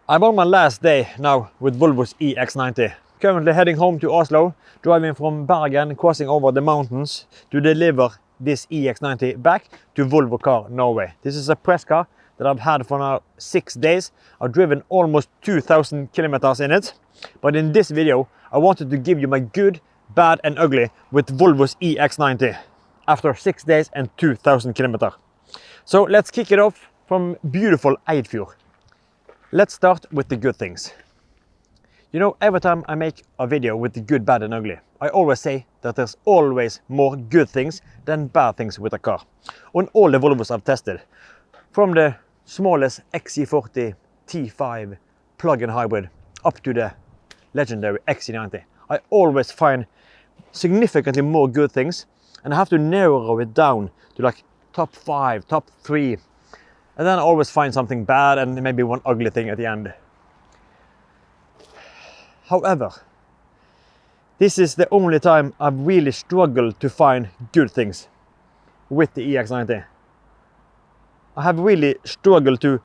I'm on my last day now with Volvo's EX90. Currently heading home to Oslo, driving from Bergen, crossing over the mountains to deliver this EX90 back to Volvo Car Norway. This is a press car that I've had for now 6 days. I've driven almost 2,000 kilometers in it. But in this video, I wanted to give you my good, bad and ugly with Volvo's EX90 after 6 days and 2,000 kilometers. So let's kick it off from beautiful Eidfjord. Let's start with the good things. You know, every time I make a video with the good, bad and ugly, I always say that there's always more good things than bad things with a car. On all the Volvos I've tested, from the smallest XC40 T5 plug-in hybrid up to the legendary XC90, I always find significantly more good things, and I have to narrow it down to like top 5, top 3. And then I always find something bad and maybe one ugly thing at the end. However, this is the only time I've really struggled to find good things with the EX90. I have really struggled to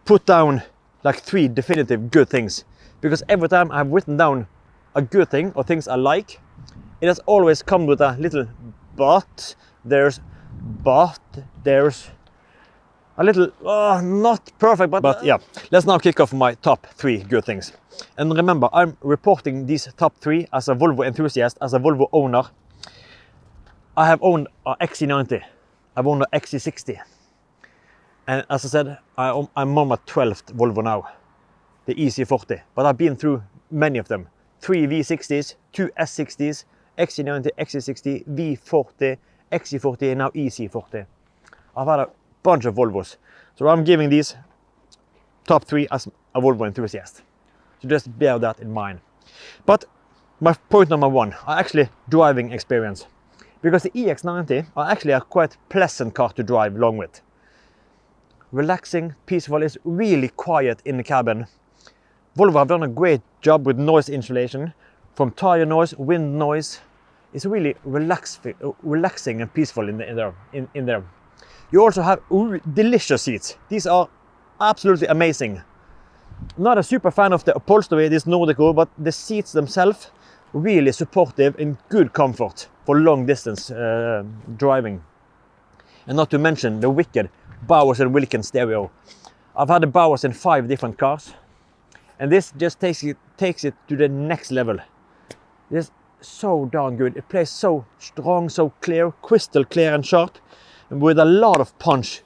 put down like 3 definitive good things, because every time I've written down a good thing or things I like, it has always come with a little but there's a little, not perfect, but yeah. Let's now kick off my top 3 good things. And remember, I'm reporting these top 3 as a Volvo enthusiast, as a Volvo owner. I have owned a XC90, I've owned a XC60. And as I said, I'm on my 12th Volvo now, the EC40. But I've been through many of them. 3 V60s, 2 S60s, XC90, XC60, V40, XC40 and now EC40. I've had a bunch of Volvos. So I'm giving these top 3 as a Volvo enthusiast. So just bear that in mind. But my point number 1, actually driving experience. Because the EX90 are actually a quite pleasant car to drive along with. Relaxing, peaceful, it's really quiet in the cabin. Volvo have done a great job with noise insulation. From tire noise, wind noise. It's really relaxing and peaceful in there. You also have delicious seats. These are absolutely amazing. Not a super fan of the upholstery, this Nordico, but the seats themselves really supportive and good comfort for long distance driving. And not to mention the wicked Bowers & Wilkins stereo. I've had the Bowers in 5 different cars, and this just takes it to the next level. It's so darn good. It plays so strong, so clear, crystal clear and sharp, and with a lot of punch.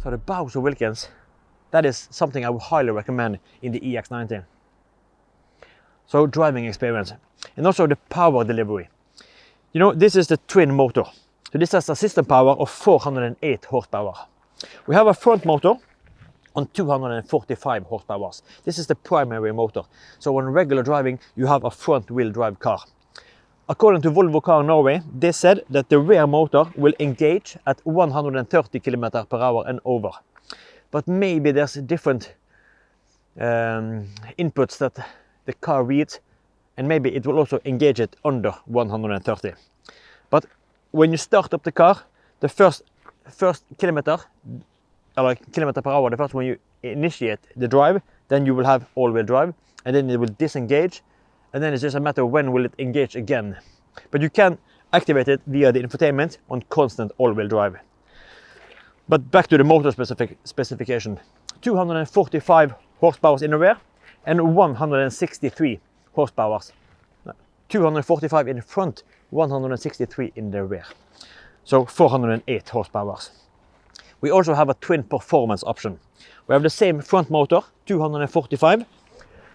So the Bowers & Wilkins, that is something I would highly recommend in the EX90. So driving experience, and also the power delivery. You know, this is the twin motor. So this has a system power of 408 horsepower. We have a front motor on 245 horsepower. This is the primary motor. So when regular driving, you have a front wheel drive car. According to Volvo Car Norway, they said that the rear motor will engage at 130 km per hour and over. But maybe there's different inputs that the car reads, and maybe it will also engage it under 130. But when you start up the car, the first kilometer, or kilometer per hour, the first when you initiate the drive, then you will have all-wheel drive, and then it will disengage, and then it's just a matter of when will it engage again. But you can activate it via the infotainment on constant all-wheel drive. But back to the motor specification. 245 horsepower in the rear and 163 horsepower. 245 in the front, 163 in the rear. So 408 horsepower. We also have a twin performance option. We have the same front motor, 245,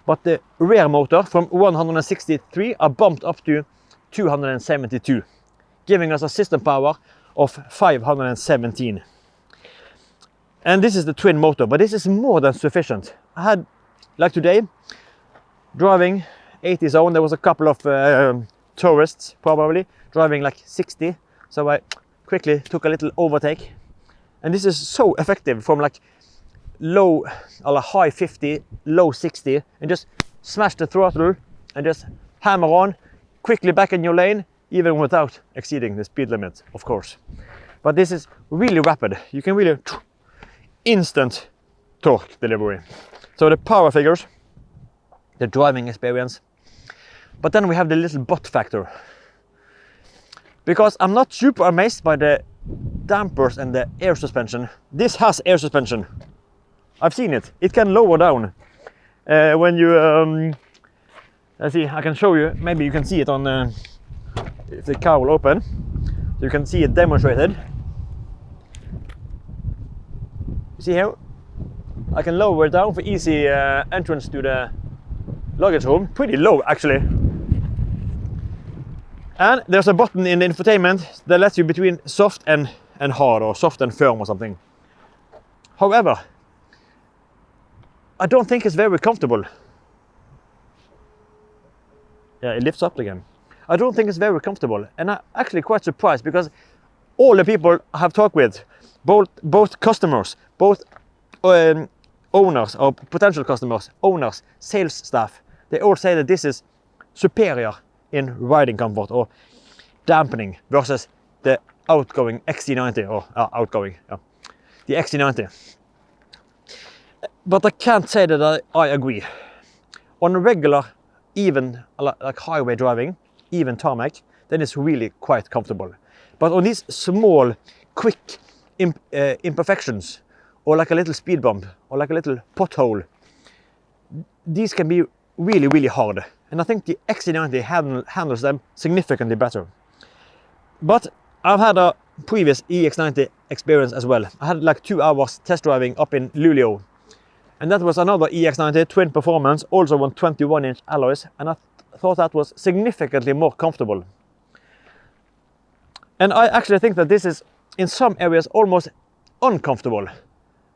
but the rear motor from 163 are bumped up to 272, giving us a system power of 517. And this is the twin motor, but this is more than sufficient. I had, like today, driving 80 zone, there was a couple of tourists probably driving like 60, so I quickly took a little overtake. And this is so effective from like low, high 50, low 60, and just smash the throttle and just hammer on, quickly back in your lane, even without exceeding the speed limit, of course. But this is really rapid. You can really instant torque delivery. So the power figures, the driving experience, but then we have the little but factor. Because I'm not super amazed by the dampers and the air suspension. This has air suspension. I've seen it. It can lower down when you let's see, I can show you, maybe you can see it on if the car will open, so you can see it demonstrated. You see here, I can lower it down for easy entrance to the luggage room, pretty low actually. And there's a button in the infotainment that lets you between soft and hard, or soft and firm or something. However, I don't think it's very comfortable. Yeah, it lifts up again. I don't think it's very comfortable, and I'm actually quite surprised because all the people I have talked with, both customers, both owners or potential customers, owners, sales staff, they all say that this is superior in riding comfort or dampening versus the outgoing XC90 or the XC90. But I can't say that I agree. On regular, even like highway driving, even tarmac, then it's really quite comfortable. But on these small, quick imperfections, or like a little speed bump, or like a little pothole, these can be really, really hard. And I think the XC90 handles them significantly better. But I've had a previous EX90 experience as well. I had like 2 hours test driving up in Luleå. And that was another EX90 twin performance, also on 21-inch alloys. And I thought that was significantly more comfortable. And I actually think that this is, in some areas, almost uncomfortable.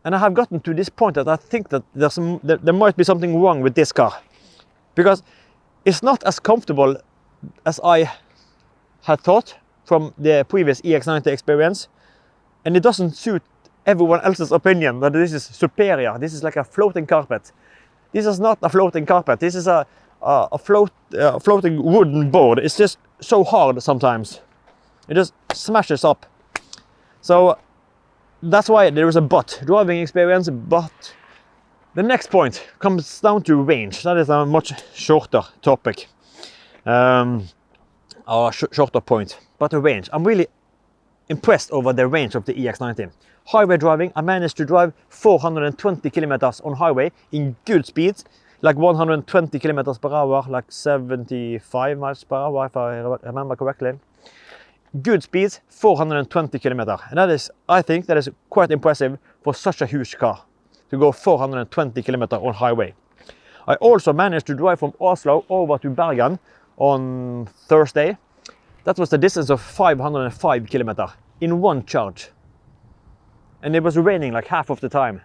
And I have gotten to this point that I think that there might be something wrong with this car. Because it's not as comfortable as I had thought from the previous EX90 experience. And it doesn't suit everyone else's opinion that this is superior. This is like a floating carpet. This is not a floating carpet. This is a floating wooden board. It's just so hard sometimes. It just smashes up. So that's why there is a but. Driving experience, but. The next point comes down to range. That is a much shorter topic. Shorter point. But the range. I'm really impressed over the range of the EX90. Highway driving, I managed to drive 420 kilometers on highway in good speeds, like 120 kilometers per hour, like 75 miles per hour, if I remember correctly. Good speeds, 420 kilometers. And that is, I think that is quite impressive for such a huge car, to go 420 kilometers on highway. I also managed to drive from Oslo over to Bergen on Thursday. That was the distance of 505 kilometers in one charge. And it was raining like half of the time.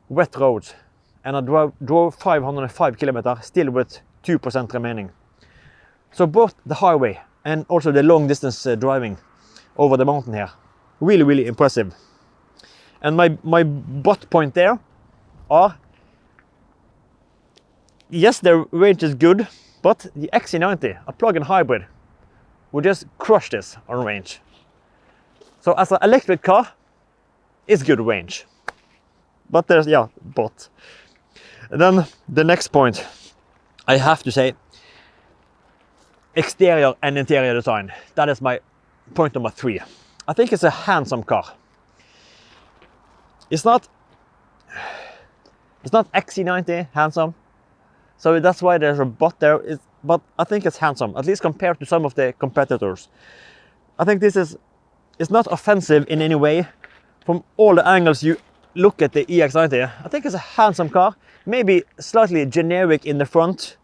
Wet roads. And I drove 505 kilometers still with 2% remaining. So both the highway and also the long distance driving over the mountain here, really, really impressive. And my butt point there are, yes, the range is good, but the XC90, a plug-in hybrid, would just crush this on range. So as an electric car, it's good range. But there's, yeah, but. And then the next point, I have to say, exterior and interior design. That is my point number 3. I think it's a handsome car. It's not XC90 handsome, so that's why there's a but there. But I think it's handsome, at least compared to some of the competitors. I think this is, it's not offensive in any way. From all the angles you look at the EX90, I think it's a handsome car. Maybe slightly generic in the front.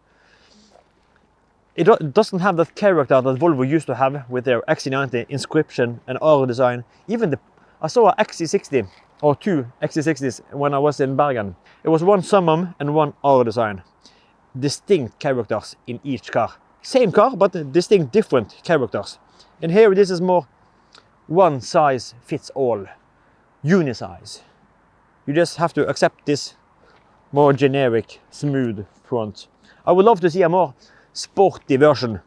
It doesn't have that character that Volvo used to have with their XC90 inscription and R design. Even I saw an XC60 or 2 XC60s when I was in Bergen. It was one summum and one R design. Distinct characters in each car. Same car, but distinct different characters. And here this is more one size fits all. Unisize. You just have to accept this more generic, smooth front. I would love to see a more sporty version,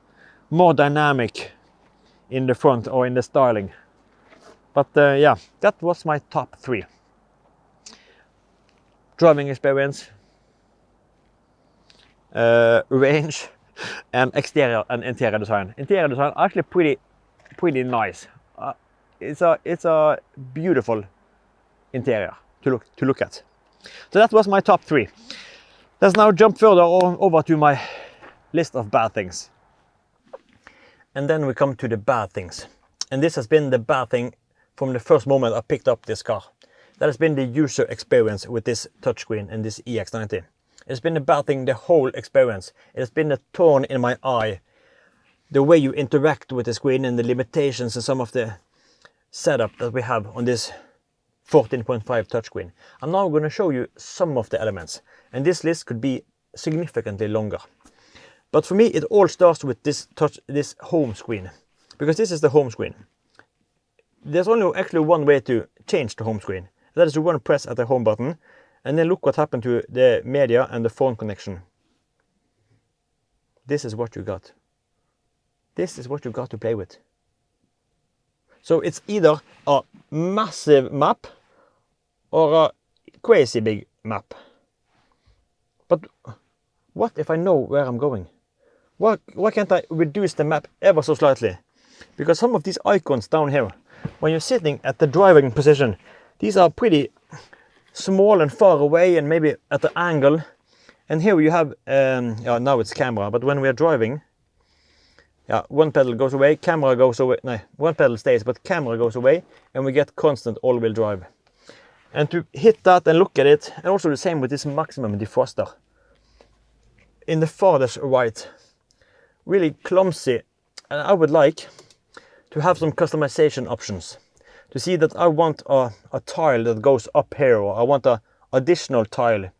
more dynamic in the front or in the styling. But yeah, that was my top 3. Driving experience, range, and exterior and interior design. Interior design actually pretty nice. It's a beautiful interior to look at. So that was my top 3. Let's now jump further over to my list of bad things. And then we come to the bad things. And this has been the bad thing from the first moment I picked up this car. That has been the user experience with this touchscreen and this EX90. It's been a bad thing the whole experience. It has been a thorn in my eye. The way you interact with the screen and the limitations and some of the setup that we have on this 14.5 touchscrreen. I'm now going to show you some of the elements. And this list could be significantly longer. But for me, it all starts with this home screen. Because this is the home screen. There's only actually one way to change the home screen. That is to one press at the home button. And then look what happened to the media and the phone connection. This is what you got. This is what you got to play with. So it's either a massive map or a crazy big map. But what if I know where I'm going? Why can't I reduce the map ever so slightly? Because some of these icons down here, when you're sitting at the driving position, these are pretty small and far away and maybe at the angle. And here you have, yeah, now it's camera, but when we are driving, yeah, one pedal goes away, camera goes away, no, one pedal stays, but camera goes away, and we get constant all-wheel drive. And to hit that and look at it, and also the same with this maximum defroster. In the farthest right, really clumsy, and I would like to have some customization options. To see that I want a tile that goes up here, or I want an additional tile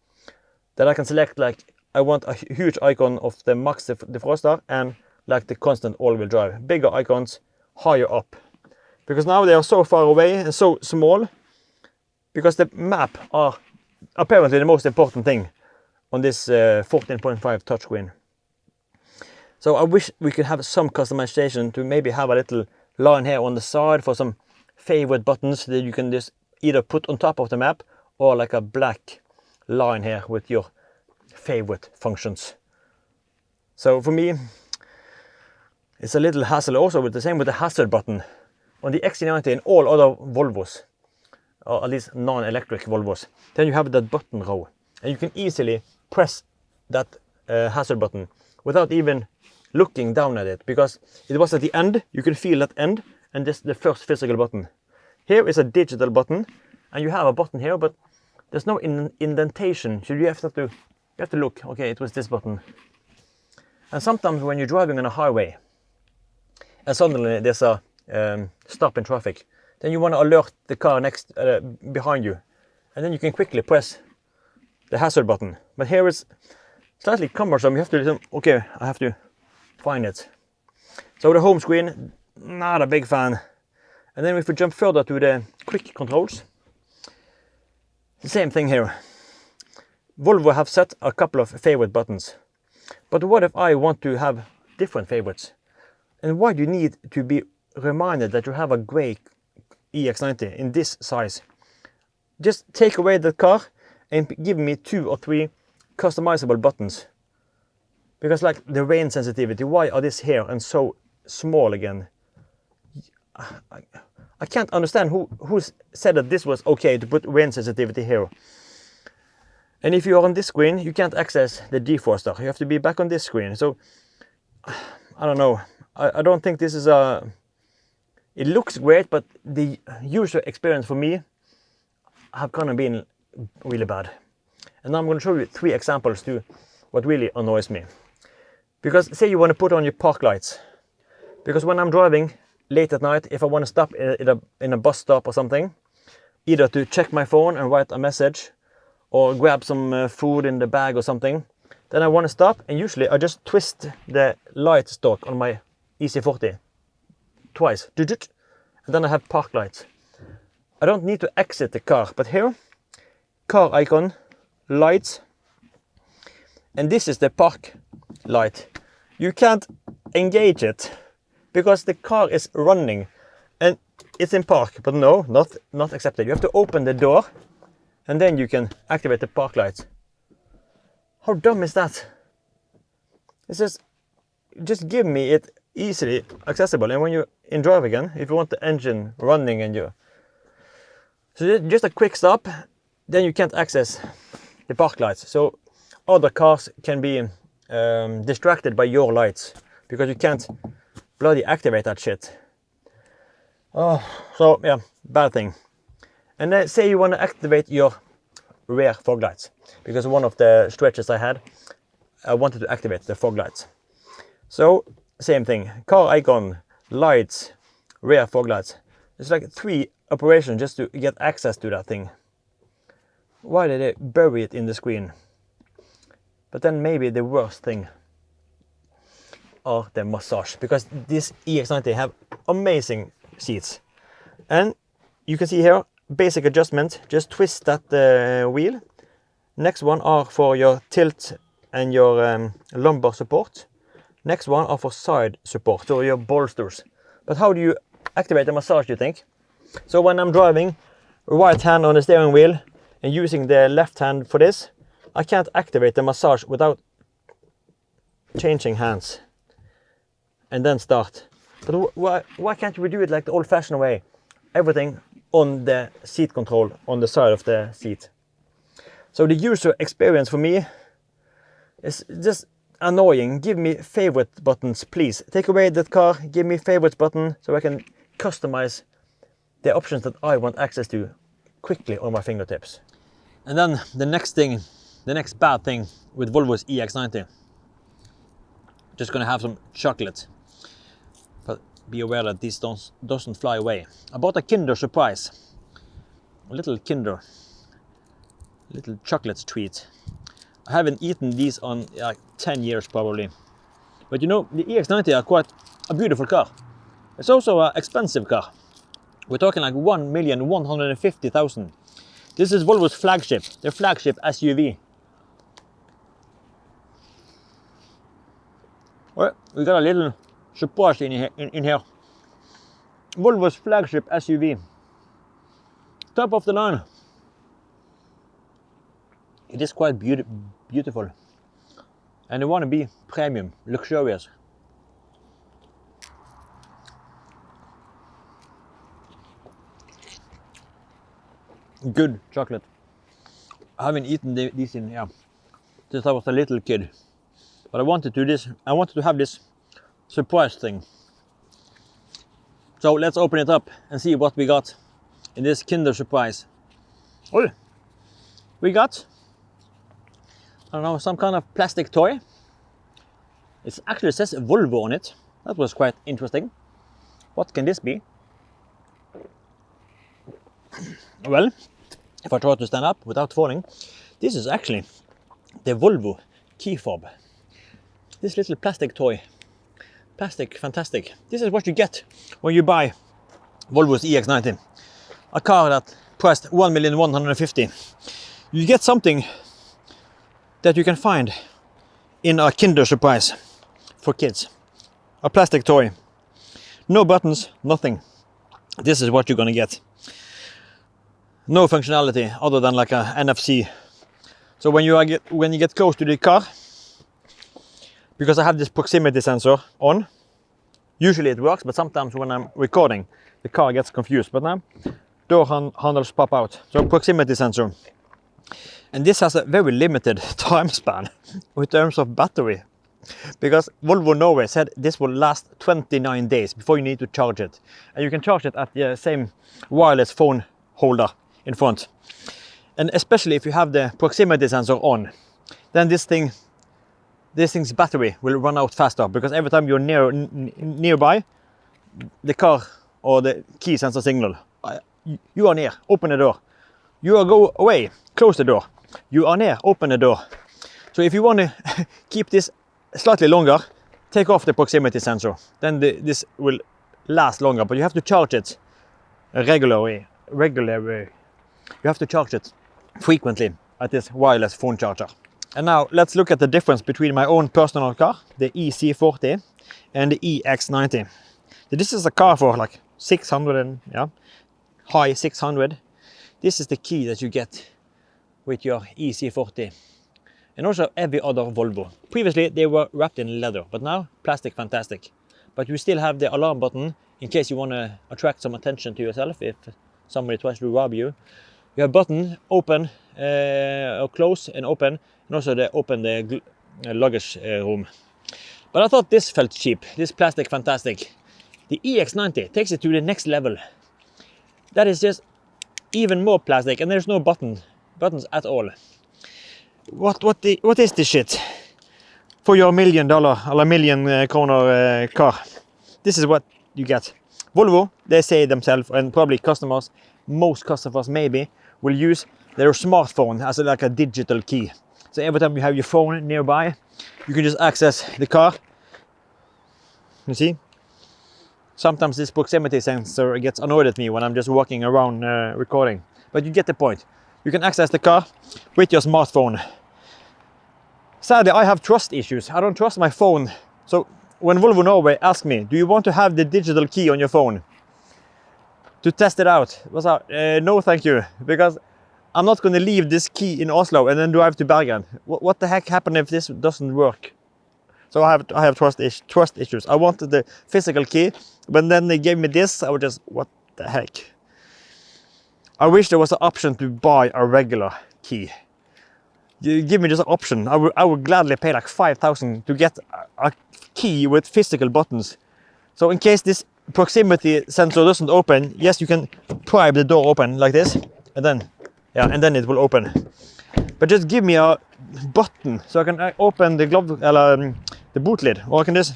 that I can select, like I want a huge icon of the max defroster and like the constant all-wheel drive. Bigger icons higher up. Because now they are so far away and so small, because the map are apparently the most important thing on this 14.5 touchscreen. So I wish we could have some customization to maybe have a little line here on the side for some favorite buttons that you can just either put on top of the map or like a black line here with your favorite functions. So for me, it's a little hassle also with the same with the hazard button. On the XC90 and all other Volvos, or at least non-electric Volvos, then you have that button row. And you can easily press that hazard button without even looking down at it. Because it was at the end, you can feel that end, and this is the first physical button. Here is a digital button, and you have a button here, but there's no indentation. So you have to look, okay, it was this button. And sometimes when you're driving on a highway, and suddenly there's a stop in traffic, then you want to alert the car next behind you, and then you can quickly press the hazard button. But here it's slightly cumbersome. You have to, okay, I have to find it. So the home screen, not a big fan. And then if we jump further to the quick controls, the same thing here. Volvo have set a couple of favorite buttons. But what if I want to have different favorites? And why do you need to be reminded that you have a grey EX90 in this size? Just take away the car and give me 2 or 3 customizable buttons. Because like the rain sensitivity, why are this here and so small again? I can't understand who said that this was okay to put rain sensitivity here. And if you are on this screen, you can't access the defroster. You have to be back on this screen. So, I don't know. I don't think this is a... It looks great, but the user experience for me have kind of been really bad. And now I'm going to show you 3 examples to what really annoys me. Because say you want to put on your park lights. Because when I'm driving late at night, if I want to stop in a bus stop or something, either to check my phone and write a message, or grab some food in the bag or something, then I want to stop, and usually I just twist the light stalk on my EC40 twice, and then I have park lights. I don't need to exit the car, but here, car icon, lights, and this is the park light. You can't engage it because the car is running and it's in park, but no, not accepted. You have to open the door and then you can activate the park lights. How dumb is that? It's just give me it easily accessible, and when you're in drive again, if you want the engine running and you... So just a quick stop, then you can't access the park lights. So other cars can be distracted by your lights because you can't bloody activate that shit. Oh, so yeah, bad thing. And then say you want to activate your rear fog lights, because one of the stretches I had, I wanted to activate the fog lights. So same thing, car icon, lights, rear fog lights. It's like 3 operations just to get access to that thing. Why did they bury it in the screen? But then maybe the worst thing are the massage, because this EX90 have amazing seats. And you can see here, basic adjustment, just twist that wheel. Next one are for your tilt and your lumbar support. Next one are for side support, so your bolsters. But how do you activate the massage, do you think? So when I'm driving, right hand on the steering wheel and using the left hand for this, I can't activate the massage without changing hands and then start. But why can't we do it like the old-fashioned way? Everything on the seat control on the side of the seat. So the user experience for me is just annoying. Give me favorite buttons, please. Take away that car, give me favorites button so I can customize the options that I want access to quickly on my fingertips. And then the next thing, the next bad thing with Volvo's EX90. Just gonna have some chocolate. But be aware that this doesn't fly away. I bought a Kinder Surprise. A little Kinder. Little chocolate treat. I haven't eaten these on like 10 years probably. But you know, the EX90 are quite a beautiful car. It's also an expensive car. We're talking like 1,150,000. This is Volvo's flagship, their flagship SUV. Well, we got a little surprise in here. Volvo's flagship SUV. Top of the line. It is quite beautiful. And they want to be premium, luxurious. Good chocolate. I haven't eaten these since I was a little kid. But I wanted to have this surprise thing. So let's open it up and see what we got in this Kinder Surprise. Oh, we got, I don't know, some kind of plastic toy. It actually says Volvo on it. That was quite interesting. What can this be? Well, if I try to stand up without falling, this is actually the Volvo key fob. This little plastic toy. Plastic, fantastic. This is what you get when you buy Volvo's EX90. A car that priced 1,150,000. You get something that you can find in a Kinder Surprise for kids. A plastic toy No buttons, nothing. This is what you're gonna get. No functionality other than like a NFC. So when you get close to the car, because I have this proximity sensor on, usually it works, but sometimes when I'm recording, the car gets confused. But now, door handles pop out. So proximity sensor. And this has a very limited time span in terms of battery. Because Volvo Norway said this will last 29 days before you need to charge it. And you can charge it at the same wireless phone holder in front. And especially if you have the proximity sensor on, then this thing's battery will run out faster, because every time you're nearby, the car or the key sends a signal. You are near, open the door. You are go away, close the door. You are near, open the door. So if you want to keep this slightly longer, take off the proximity sensor. Then this will last longer, but you have to charge it regularly. You have to charge it frequently at this wireless phone charger. And now let's look at the difference between my own personal car, the EC40, and the EX90. This is a car for like 600 and high 600. This is the key that you get with your EC40. And also every other Volvo. Previously they were wrapped in leather, but now plastic fantastic. But you still have the alarm button in case you want to attract some attention to yourself if somebody tries to rob you. You have button open or close and open, and also open the luggage room. But I thought this felt cheap, this plastic fantastic. The EX90 takes it to the next level. That is just even more plastic, and there's no buttons at all. What is this shit? For your $1 million or $1 million kroner car. This is what you get. Volvo, they say themselves, and probably customers, most customers maybe, will use their smartphone as like a digital key. So every time you have your phone nearby, you can just access the car. You see? Sometimes this proximity sensor gets annoyed at me when I'm just walking around recording. But you get the point. You can access the car with your smartphone. Sadly, I have trust issues. I don't trust my phone. So when Volvo Norway asked me, do you want to have the digital key on your phone to test it out? No, thank you. Because I'm not going to leave this key in Oslo and then drive to Bergen. What the heck happened if this doesn't work? So I have trust issues. I wanted the physical key, but then they gave me this. I was just, what the heck? I wish there was an option to buy a regular key. You give me just an option. I would gladly pay like 5,000 to get a key with physical buttons. So in case this proximity sensor doesn't open, yes, you can pry the door open like this, and then it will open. But just give me a button so I can open the glove, the boot lid, or I can just.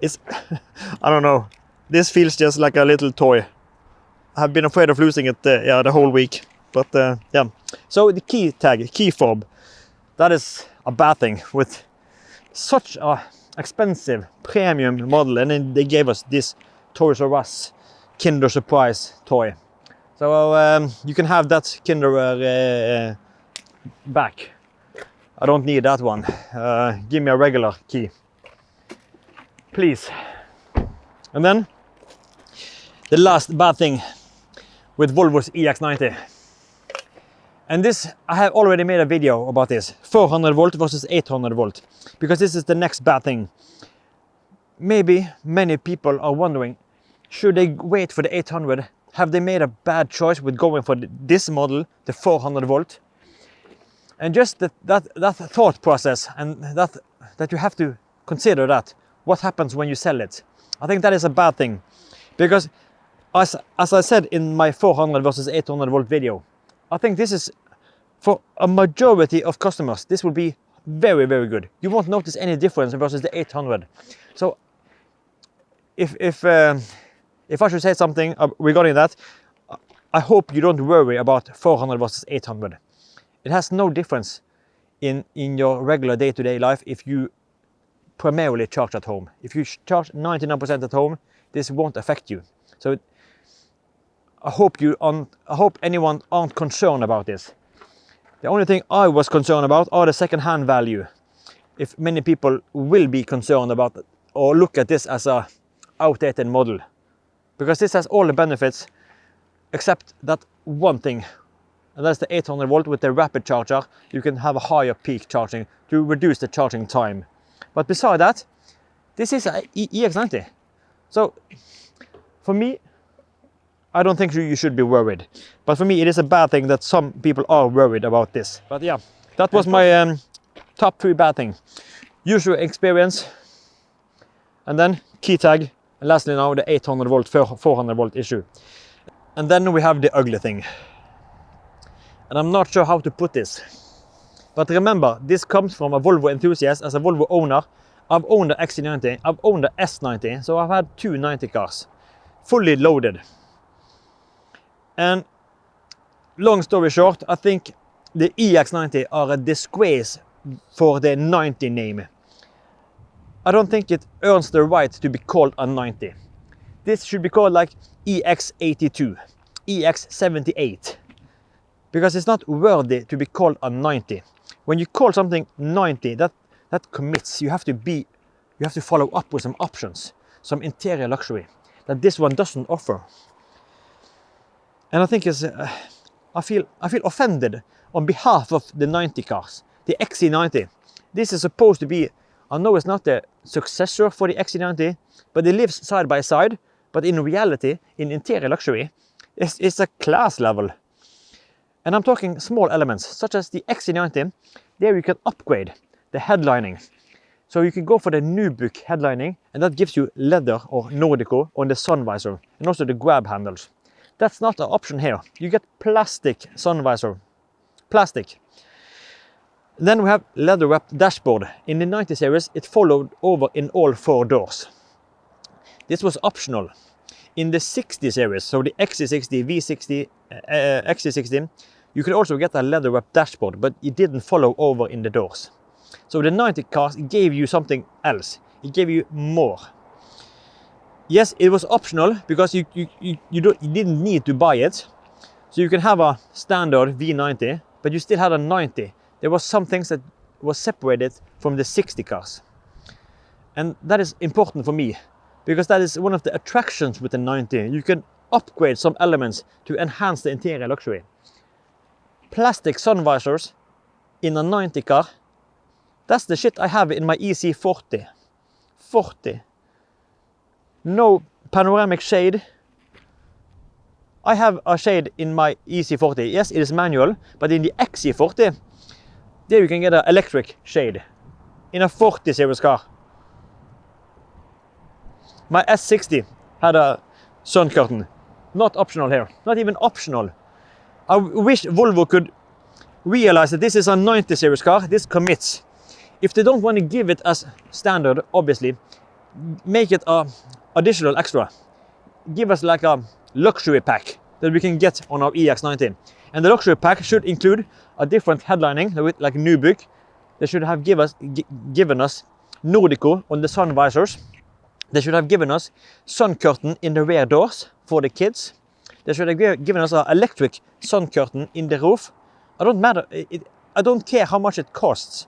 It's I don't know. This feels just like a little toy. I have been afraid of losing it the whole week. But yeah. So the key tag, key fob, that is a bad thing with such a expensive premium model, and then they gave us this Toys R Us Kinder Surprise toy. So you can have that Kinder back. I don't need that one. Give me a regular key, please. And then the last bad thing with Volvo's EX90. And this, I have already made a video about this, 400 volt versus 800 volt, because this is the next bad thing. Maybe many people are wondering, should they wait for the 800? Have they made a bad choice with going for this model, the 400 volt? And just that thought process, and that you have to consider that, what happens when you sell it? I think that is a bad thing, because as I said in my 400 versus 800 volt video, I think this is, for a majority of customers, this will be very, very good. You won't notice any difference versus the 800. So if I should say something regarding that, I hope you don't worry about 400 versus 800. It has no difference in your regular day-to-day life if you primarily charge at home. If you charge 99% at home, this won't affect you. So I hope anyone aren't concerned about this. The only thing I was concerned about are the second-hand value. If many people will be concerned about it, or look at this as a outdated model. Because this has all the benefits except that one thing. And that's the 800 volt with the rapid charger. You can have a higher peak charging to reduce the charging time. But beside that, this is an EX90. So for me, I don't think you should be worried. But for me, it is a bad thing that some people are worried about this. But yeah, that was my top 3 bad things. User experience, and then key tag, and lastly now the 800 volt 400 volt issue. And then we have the ugly thing. And I'm not sure how to put this. But remember, this comes from a Volvo enthusiast. As a Volvo owner, I've owned the XC90, I've owned the S90, so I've had 2 90 cars, fully loaded. And long story short, I think the EX90 are a disgrace for the 90 name. I don't think it earns the right to be called a 90. This should be called like EX82, EX78, because it's not worthy to be called a 90. When you call something 90, that commits. You have to follow up with some options, some interior luxury that this one doesn't offer. And I think I feel offended on behalf of the 90 cars, the XC90. This is supposed to be, I know it's not the successor for the XC90, but it lives side by side. But in reality, in interior luxury, it's a class level. And I'm talking small elements, such as the XC90. There you can upgrade the headlining. So you can go for the Nubuck headlining, and that gives you leather or Nordico on the sun visor, and also the grab handles. That's not an option here. You get plastic sun visor. Plastic. Then we have leather wrapped dashboard. In the 90 series, it followed over in all 4 doors. This was optional. In the 60 series, so the XC60, V60, XC60, you could also get a leather wrapped dashboard, but it didn't follow over in the doors. So the 90 cars gave you something else. It gave you more. Yes, it was optional because you didn't need to buy it. So you can have a standard V90, but you still had a 90. There was some things that was separated from the 60 cars. And that is important for me, because that is one of the attractions with the 90. You can upgrade some elements to enhance the interior luxury. Plastic sun visors in a 90 car, that's the shit I have in my EC40. 40. No panoramic shade. I have a shade in my EC40. Yes, it is manual, but in the XC40, there you can get an electric shade in a 40 series car. My S60 had a sun curtain. Not optional here. Not even optional. I wish Volvo could realize that this is a 90 series car. This commits. If they don't want to give it as standard, obviously, make it a additional extra. Give us like a luxury pack that we can get on our EX90. And the luxury pack should include a different headlining, like Nubuck. They should have given us Nordico on the sun visors. They should have given us sun curtain in the rear doors for the kids. They should have given us an electric sun curtain in the roof. I don't care how much it costs.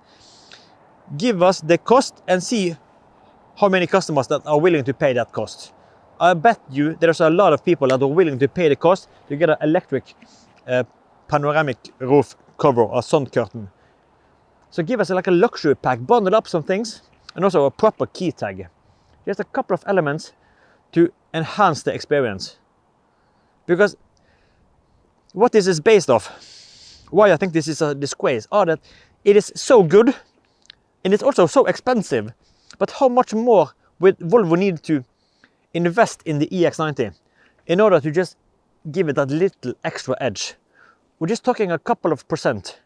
Give us the cost and see how many customers that are willing to pay that cost. I bet you there's a lot of people that are willing to pay the cost to get an electric panoramic roof cover or sun curtain. So give us like a luxury pack, bundle up some things, and also a proper key tag. Just a couple of elements to enhance the experience. Because what this is based off, why I think this is a disgrace, are that it is so good and it's also so expensive. But how much more would Volvo need to invest in the EX90 in order to just give it that little extra edge? We're just talking a couple of %.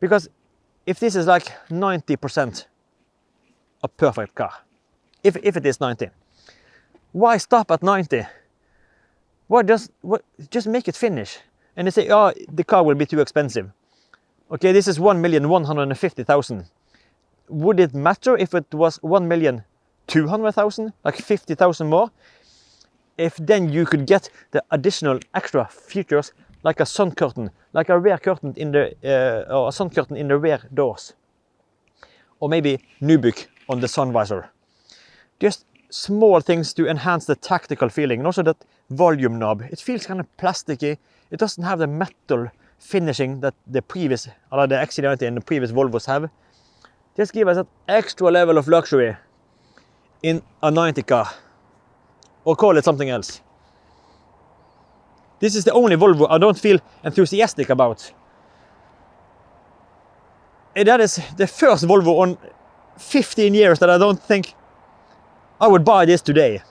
Because if this is like 90% a perfect car, if it is 90, why stop at 90? Why just make it finish? And they say, oh, the car will be too expensive. Okay, this is 1,150,000. Would it matter if it was 1,200,000, like 50,000 more? If then you could get the additional extra features, like a sun curtain, like a rear curtain in the or a sun curtain in the rear doors, or maybe Nubuck on the sun visor. Just small things to enhance the tactical feeling, and also that volume knob. It feels kind of plasticky. It doesn't have the metal finishing that the previous, or the EX90 and the previous Volvos have. Just give us an extra level of luxury in a 90 car, or call it something else. This is the only Volvo I don't feel enthusiastic about. And that is the first Volvo on 15 years that I don't think I would buy this today.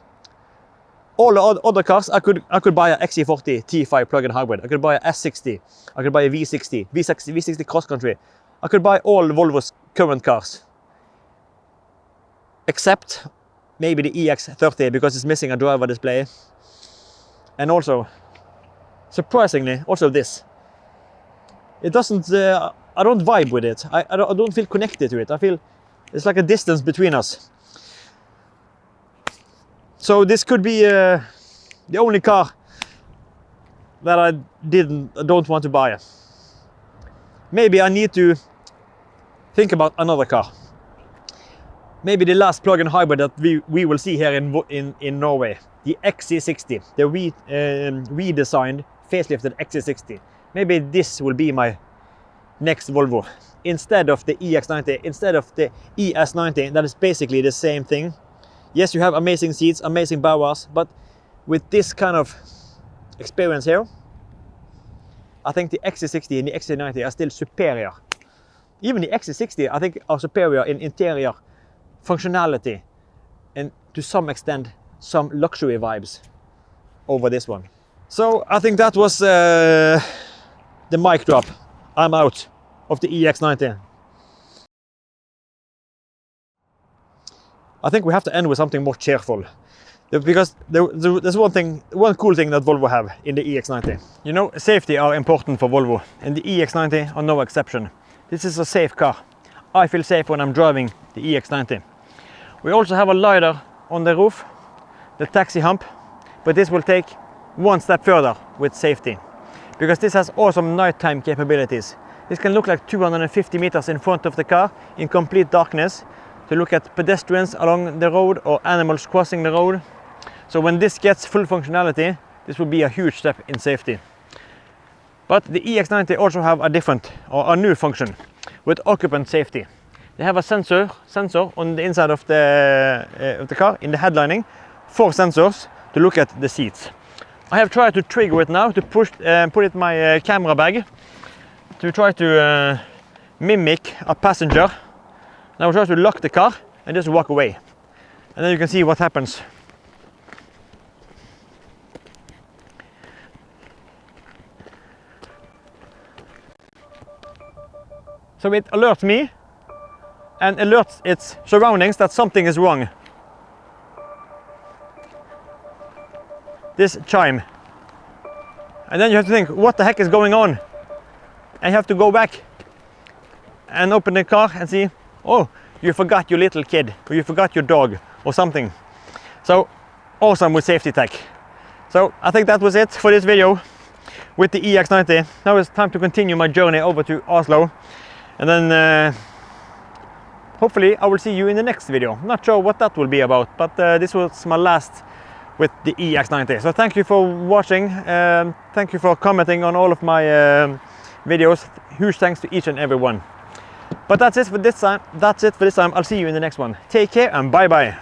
All the other cars, I could buy a XC40 T5 plug-in hybrid. I could buy a S60. I could buy a V60, V60 cross country. I could buy all Volvo's current cars, except maybe the EX30 because it's missing a driver display, and also, surprisingly, also this. It doesn't. I don't vibe with it. I don't feel connected to it. I feel it's like a distance between us. So this could be the only car that I don't want to buy. Maybe I need to think about another car. Maybe the last plug-in hybrid that we will see here in Norway, the XC60, the redesigned, facelifted XC60. Maybe this will be my next Volvo instead of the EX90, instead of the ES90. That is basically the same thing. Yes, you have amazing seats, amazing bowers, but with this kind of experience here, I think the XC60 and the XC90 are still superior. Even the XC60, I think, are superior in interior functionality and to some extent some luxury vibes over this one. So I think that was the mic drop. I'm out of the EX90. I think we have to end with something more cheerful, because there's one cool thing that Volvo have in the EX90. You know, safety are important for Volvo, and the EX90 are no exception. This is a safe car. I feel safe when I'm driving the EX90. We also have a lidar on the roof, the taxi hump, but this will take one step further with safety, because this has awesome nighttime capabilities. This can look like 250 meters in front of the car in complete darkness to look at pedestrians along the road or animals crossing the road. So when this gets full functionality, this will be a huge step in safety. But the EX90 also have a new function with occupant safety. They have a sensor on the inside of the car in the headlining, 4 sensors to look at the seats. I have tried to trigger it now to put it in my camera bag to try to mimic a passenger. And I will try to lock the car and just walk away. And then you can see what happens. So it alerts me and alerts its surroundings that something is wrong. This chime. And then you have to think, what the heck is going on? And you have to go back and open the car and see, oh, you forgot your little kid, or you forgot your dog, or something. So, awesome with safety tech. So, I think that was it for this video with the EX90. Now it's time to continue my journey over to Oslo. And then, hopefully, I will see you in the next video. Not sure what that will be about, but this was my last with the EX90. So, thank you for watching. Thank you for commenting on all of my videos. Huge thanks to each and every one. But that's it for this time. I'll see you in the next one. Take care and bye bye.